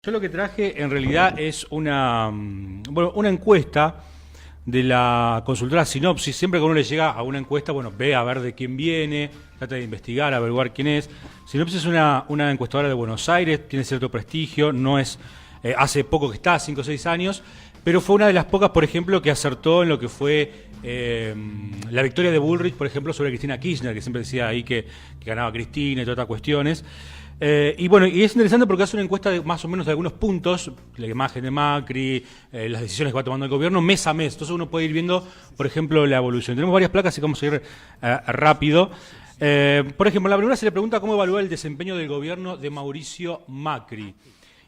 Yo lo que traje en realidad es una encuesta de la consultora Sinopsis. Siempre que uno le llega a una encuesta, bueno, ve a ver de quién viene, trata de investigar, averiguar quién es. Sinopsis es una encuestadora de Buenos Aires, tiene cierto prestigio, no es hace poco que está, 5 o 6 años, pero fue una de las pocas, por ejemplo, que acertó en lo que fue la victoria de Bullrich, por ejemplo, sobre Cristina Kirchner, que siempre decía ahí que ganaba Cristina y todas estas cuestiones. Y bueno, y es interesante porque hace una encuesta de más o menos de algunos puntos, la imagen de Macri, las decisiones que va tomando el gobierno mes a mes. Entonces uno puede ir viendo, por ejemplo, la evolución. Tenemos varias placas, así que vamos a ir rápido. Por ejemplo, en la primera se le pregunta cómo evaluar el desempeño del gobierno de Mauricio Macri.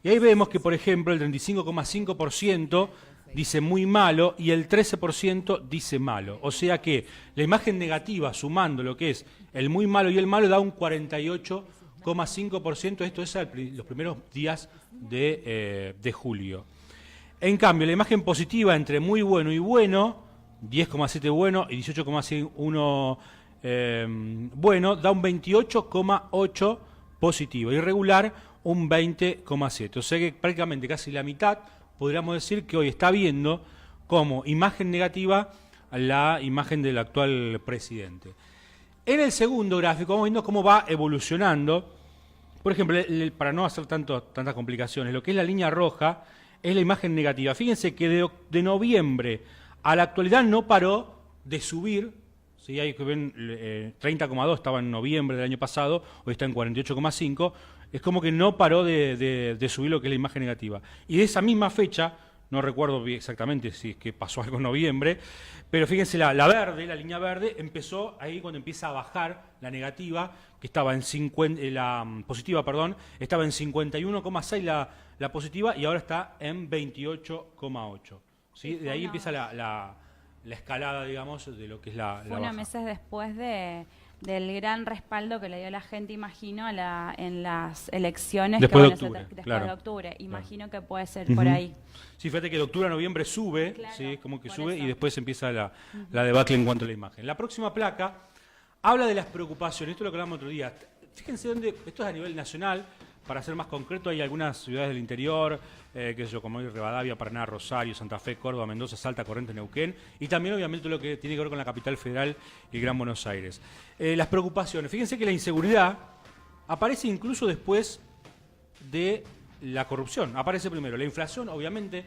Y ahí vemos que, por ejemplo, el 35,5% dice muy malo y el 13% dice malo. O sea que la imagen negativa, sumando lo que es el muy malo y el malo, da un 48,5%, esto es los primeros días de julio. En cambio, la imagen positiva entre muy bueno y bueno, 10,7 bueno y 18,1 bueno, da un 28,8 positivo. Irregular, un 20,7. O sea que prácticamente casi la mitad, podríamos decir que hoy está viendo como imagen negativa la imagen del actual presidente. En el segundo gráfico vamos viendo cómo va evolucionando. Por ejemplo, para no hacer tantas complicaciones, lo que es la línea roja es la imagen negativa. Fíjense que de noviembre a la actualidad no paró de subir. ¿Sí? Ahí que ven 30,2 estaba en noviembre del año pasado, hoy está en 48,5. Es como que no paró de subir lo que es la imagen negativa. Y de esa misma fecha, no recuerdo exactamente si es que pasó algo en noviembre, pero fíjense, la verde, la línea verde, empezó ahí cuando empieza a bajar la negativa, que estaba en 50, la positiva, perdón, estaba en 51,6 la positiva y ahora está en 28,8. ¿Sí? De ahí empieza la escalada, digamos, de lo que es la Fue unos meses después del gran respaldo que le dio la gente, imagino, en las elecciones después que de octubre, después claro, de octubre. Imagino que puede ser uh-huh. por ahí. Sí, fíjate que de octubre a noviembre sube, claro, ¿sí? Como que sube eso. Y después empieza la debacle en cuanto a la imagen. La próxima placa habla de las preocupaciones, esto es lo que hablamos otro día. Fíjense dónde, esto es a nivel nacional, para ser más concreto, hay algunas ciudades del interior, qué sé yo, como Rivadavia, Paraná, Rosario, Santa Fe, Córdoba, Mendoza, Salta, Corrientes, Neuquén, y también obviamente lo que tiene que ver con la capital federal y el Gran Buenos Aires. Las preocupaciones, fíjense que la inseguridad aparece incluso después de la corrupción. Aparece primero la inflación, obviamente,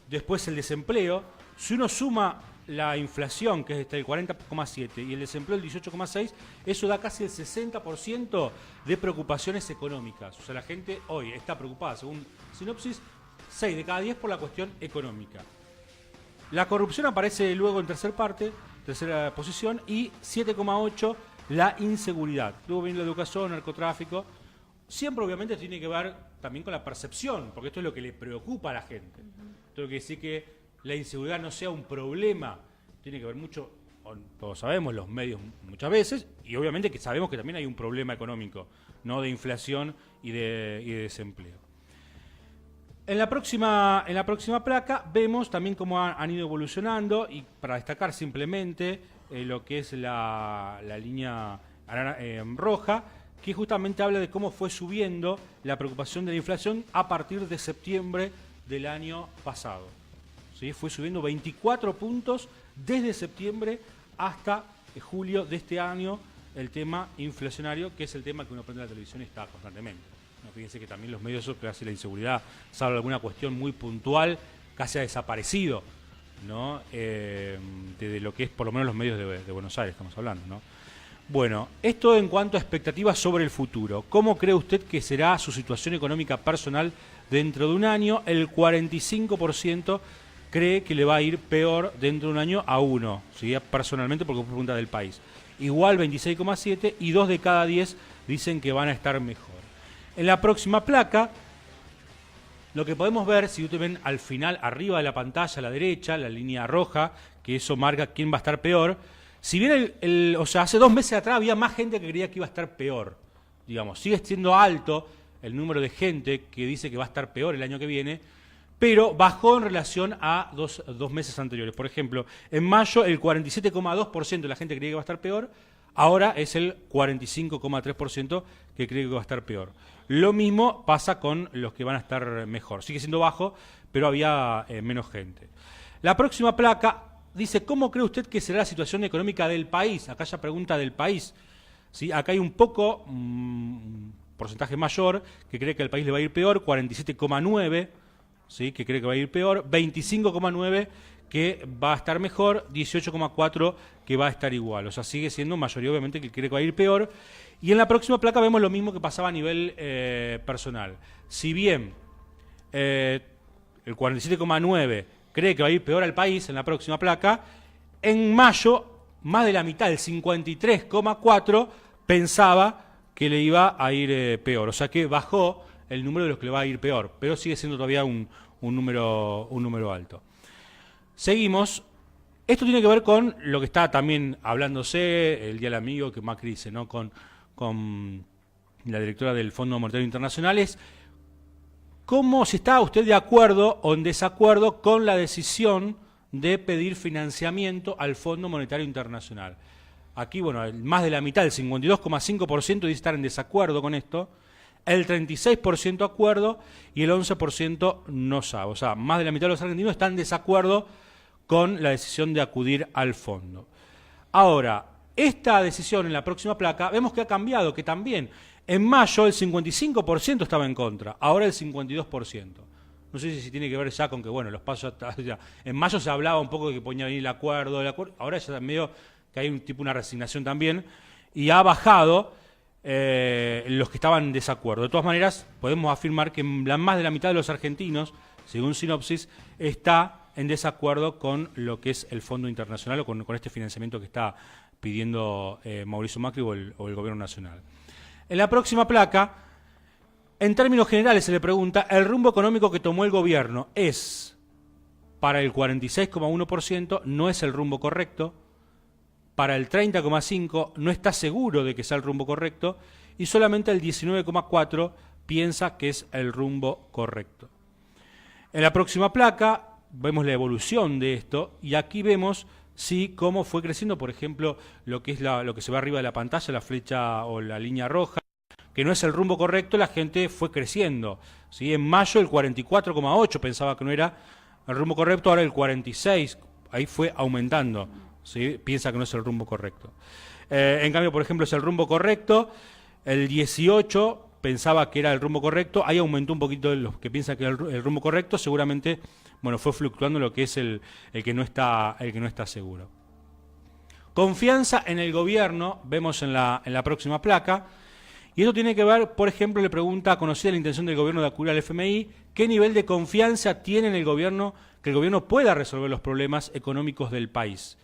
después el desempleo. Si uno suma la inflación, que es el 40,7, y el desempleo el 18,6, eso da casi el 60% de preocupaciones económicas. O sea, la gente hoy está preocupada, según Sinopsis, 6 de cada 10 por la cuestión económica. La corrupción aparece luego en tercera posición, y 7,8 la inseguridad. Luego viene la educación, narcotráfico. Siempre obviamente tiene que ver también con la percepción, porque esto es lo que le preocupa a la gente. Esto quiere decir que la inseguridad no sea un problema, tiene que ver mucho, todos sabemos, los medios muchas veces, y obviamente que sabemos que también hay un problema económico, no de inflación y de desempleo. En la próxima placa vemos también cómo han ido evolucionando, y para destacar simplemente lo que es la línea roja, que justamente habla de cómo fue subiendo la preocupación de la inflación a partir de septiembre del año pasado. ¿Sí? Fue subiendo 24 puntos desde septiembre hasta julio de este año el tema inflacionario, que es el tema que uno prende la televisión y está constantemente. ¿No? Fíjense que también los medios, casi la inseguridad, salvo alguna cuestión muy puntual, casi ha desaparecido, ¿no? De lo que es por lo menos los medios de Buenos Aires, estamos hablando, ¿no? Bueno, esto en cuanto a expectativas sobre el futuro. ¿Cómo cree usted que será su situación económica personal dentro de un año? El 45% cree que le va a ir peor dentro de un año a uno, ¿sí? Personalmente, porque fue pregunta del país. Igual 26,7 y 2 de cada 10 dicen que van a estar mejor. En la próxima placa, lo que podemos ver, si ustedes ven al final, arriba de la pantalla, a la derecha, la línea roja, que eso marca quién va a estar peor. Si bien o sea, hace 2 meses atrás había más gente que creía que iba a estar peor, digamos, sigue siendo alto el número de gente que dice que va a estar peor el año que viene, pero bajó en relación a dos meses anteriores. Por ejemplo, en mayo el 47,2% de la gente creía que va a estar peor, Ahora es el 45,3% que cree que va a estar peor. Lo mismo pasa con los que van a estar mejor. Sigue siendo bajo, pero había menos gente. La próxima placa dice, ¿cómo cree usted que será la situación económica del país? Acá ya pregunta del país. ¿Sí? Acá hay un poco, porcentaje mayor, que cree que el país le va a ir peor, 47,9%, ¿sí? Que cree que va a ir peor, 25,9% que va a estar mejor, 18,4% que va a estar igual. O sea, sigue siendo mayoría obviamente que cree que va a ir peor. Y en la próxima placa vemos lo mismo que pasaba a nivel personal. Si bien el 47,9% cree que va a ir peor al país en la próxima placa, en mayo más de la mitad, el 53,4%, pensaba que le iba a ir peor. O sea que bajó el número de los que le va a ir peor, pero sigue siendo todavía un número alto. Seguimos. Esto tiene que ver con lo que está también hablándose el Día del Amigo, que Macri dice, ¿no? Con la directora del Fondo Monetario Internacional, es cómo, si está usted de acuerdo o en desacuerdo con la decisión de pedir financiamiento al Fondo Monetario Internacional. Aquí, bueno, más de la mitad, el 52,5% dice estar en desacuerdo con esto, el 36% acuerdo y el 11% no sabe. O sea, más de la mitad de los argentinos están en desacuerdo con la decisión de acudir al fondo. Ahora, esta decisión en la próxima placa, vemos que ha cambiado, que también en mayo el 55% estaba en contra, ahora el 52%. No sé si tiene que ver ya con que, bueno, los pasos ya, en mayo se hablaba un poco de que ponía venir el acuerdo, ahora ya medio que hay una resignación también, y ha bajado los que estaban en desacuerdo. De todas maneras, podemos afirmar que más de la mitad de los argentinos, según Sinopsis, está en desacuerdo con lo que es el Fondo Internacional o con este financiamiento que está pidiendo Mauricio Macri o el Gobierno Nacional. En la próxima placa, en términos generales se le pregunta, ¿el rumbo económico que tomó el gobierno es para el 46,1%, no es el rumbo correcto? Para el 30,5% no está seguro de que sea el rumbo correcto y solamente el 19,4% piensa que es el rumbo correcto. En la próxima placa vemos la evolución de esto y aquí vemos cómo fue creciendo, por ejemplo, lo que se ve arriba de la pantalla, la flecha o la línea roja, que no es el rumbo correcto, la gente fue creciendo. ¿Sí? En mayo el 44,8% pensaba que no era el rumbo correcto, ahora el 46%, ahí fue aumentando. ¿Sí? Piensa que no es el rumbo correcto. En cambio, por ejemplo, es el rumbo correcto, el 18% pensaba que era el rumbo correcto, ahí aumentó un poquito los que piensan que es el rumbo correcto, seguramente, bueno, fue fluctuando lo que es el que no está seguro. Confianza en el gobierno, vemos en la próxima placa, y esto tiene que ver, por ejemplo, le pregunta, conocida la intención del gobierno de acudir al FMI, ¿qué nivel de confianza tiene en el gobierno que el gobierno pueda resolver los problemas económicos del país?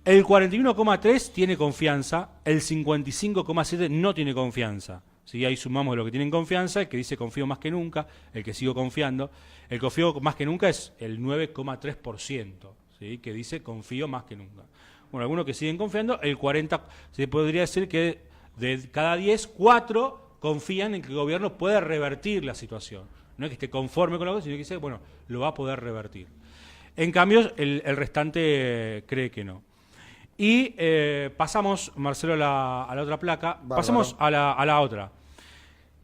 El 41,3% tiene confianza, el 55,7% no tiene confianza. ¿Sí? Ahí sumamos lo que tienen confianza, el que dice confío más que nunca, el que sigo confiando. El confío más que nunca es el 9,3%, ¿sí? Que dice confío más que nunca. Bueno, algunos que siguen confiando, el 40%, se podría decir que de cada 10, 4 confían en que el gobierno pueda revertir la situación. No es que esté conforme con lo que sino que dice, bueno, lo va a poder revertir. En cambio, el restante cree que no. Y pasamos, Marcelo, a la otra placa, bárbaro. Pasamos a la otra,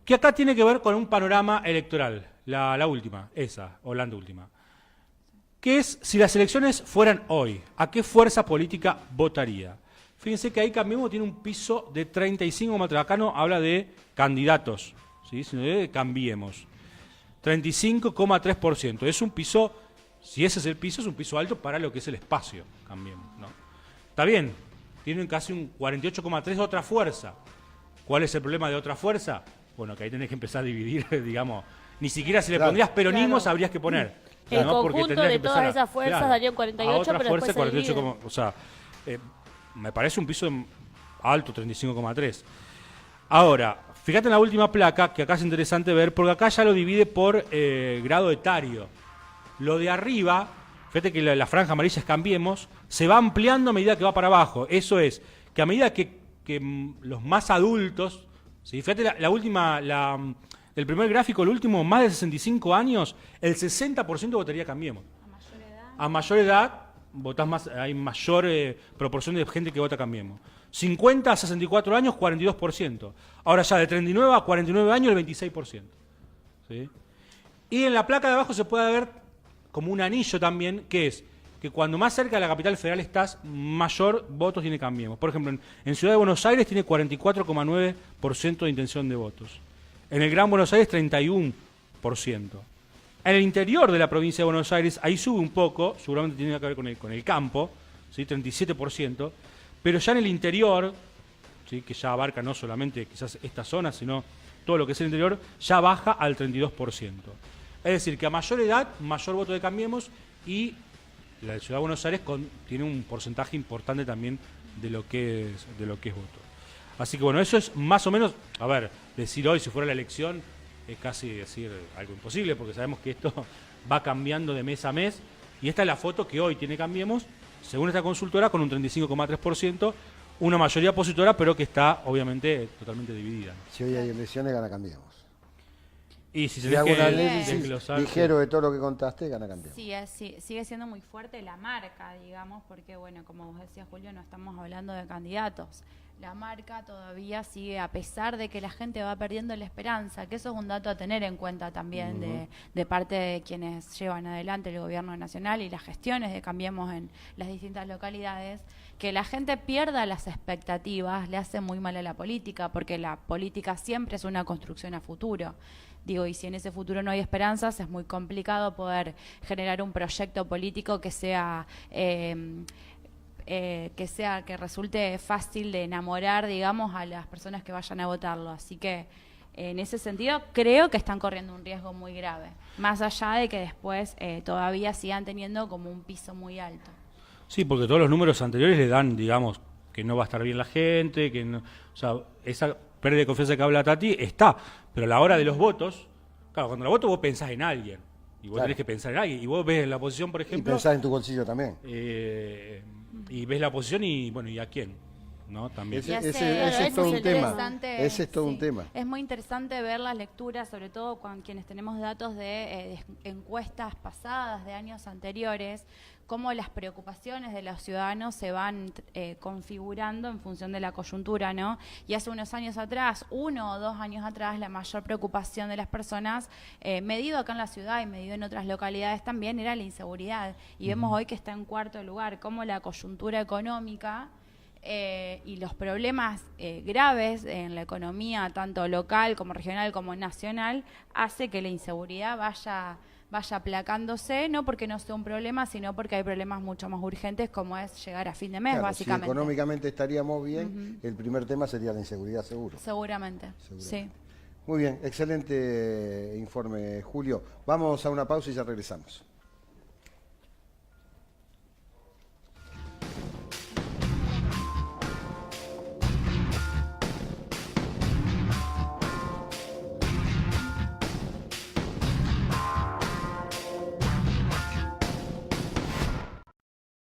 que acá tiene que ver con un panorama electoral, la última, esa, o la anteúltima, que es, si las elecciones fueran hoy, ¿a qué fuerza política votaría? Fíjense que ahí Cambiemos tiene un piso de 35,3, acá no habla de candidatos, ¿sí? Sino de Cambiemos, 35,3%, es un piso, si ese es el piso, es un piso alto para lo que es el espacio, Cambiemos, ¿no? Está bien, tienen casi un 48,3% de otra fuerza. ¿Cuál es el problema de otra fuerza? Bueno, que ahí tenés que empezar a dividir, digamos. Ni siquiera si le pondrías peronismo sabrías qué poner. El conjunto de todas esas fuerzas daría un 48, a otra pero fuerza, después 48, o sea, me parece un piso alto, 35,3%. Ahora, fíjate en la última placa, que acá es interesante ver, porque acá ya lo divide por grado etario. Lo de arriba, fíjate que la franja amarilla es Cambiemos, se va ampliando a medida que va para abajo. Eso es, que a medida que los más adultos, ¿sí? Fíjate el primer gráfico, el último, más de 65 años, el 60% votaría Cambiemos. ¿A mayor edad? A mayor edad, votás más, hay mayor proporción de gente que vota Cambiemos. 50 a 64 años, 42%. Ahora ya de 39 a 49 años, el 26%. ¿Sí? Y en la placa de abajo se puede ver como un anillo también, que es que cuando más cerca de la capital federal estás, mayor votos tiene Cambiemos. Por ejemplo, en Ciudad de Buenos Aires tiene 44,9% de intención de votos. En el Gran Buenos Aires, 31%. En el interior de la provincia de Buenos Aires, ahí sube un poco, seguramente tiene que ver con el campo, ¿sí? 37%, pero ya en el interior, ¿sí? Que ya abarca no solamente quizás esta zona, sino todo lo que es el interior, ya baja al 32%. Es decir, que a mayor edad, mayor voto de Cambiemos, y la Ciudad de Buenos Aires tiene un porcentaje importante también de lo que es voto. Así que bueno, eso es más o menos, a ver, decir hoy si fuera la elección es casi decir algo imposible, porque sabemos que esto va cambiando de mes a mes, y esta es la foto que hoy tiene Cambiemos, según esta consultora, con un 35,3%, una mayoría opositora, pero que está obviamente totalmente dividida. Si hoy hay elecciones, gana Cambiemos. Y si se le hago un análisis ligero de todo lo que contaste, gana Cambiemos. Sí, sigue siendo muy fuerte la marca, digamos, porque, bueno, como vos decías, Julio, no estamos hablando de candidatos. La marca todavía sigue, a pesar de que la gente va perdiendo la esperanza, que eso es un dato a tener en cuenta también de parte de quienes llevan adelante el gobierno nacional y las gestiones de Cambiemos en las distintas localidades, que la gente pierda las expectativas le hace muy mal a la política, porque la política siempre es una construcción a futuro. Digo, y si en ese futuro no hay esperanzas, es muy complicado poder generar un proyecto político que sea que resulte fácil de enamorar, digamos, a las personas que vayan a votarlo. Así que en ese sentido creo que están corriendo un riesgo muy grave, más allá de que después todavía sigan teniendo como un piso muy alto. Sí, porque todos los números anteriores le dan, digamos, que no va a estar bien la gente, que no, o sea, esa pérdida de confianza que habla Tati está, pero a la hora de los votos, claro, cuando la voto vos pensás en alguien, y vos tenés que pensar en alguien, y vos ves la oposición, por ejemplo... Y pensás en tu bolsillo también. Y ves la oposición y, bueno, ¿y a quién? ¿No? También. Ese es todo un tema. Ese es todo un tema. Es muy interesante ver las lecturas, sobre todo con quienes tenemos datos de encuestas pasadas, de años anteriores, cómo las preocupaciones de los ciudadanos se van configurando en función de la coyuntura, ¿no? Y hace unos años atrás, 1 o 2 años atrás, la mayor preocupación de las personas, medido acá en la ciudad y medido en otras localidades también, era la inseguridad. Y vemos hoy que está en cuarto lugar, cómo la coyuntura económica y los problemas graves en la economía, tanto local como regional como nacional, hace que la inseguridad vaya aplacándose, no porque no sea un problema, sino porque hay problemas mucho más urgentes, como es llegar a fin de mes, básicamente. Si económicamente estaríamos bien, el primer tema sería la inseguridad, seguro. Seguramente, sí. Muy bien, excelente informe, Julio. Vamos a una pausa y ya regresamos.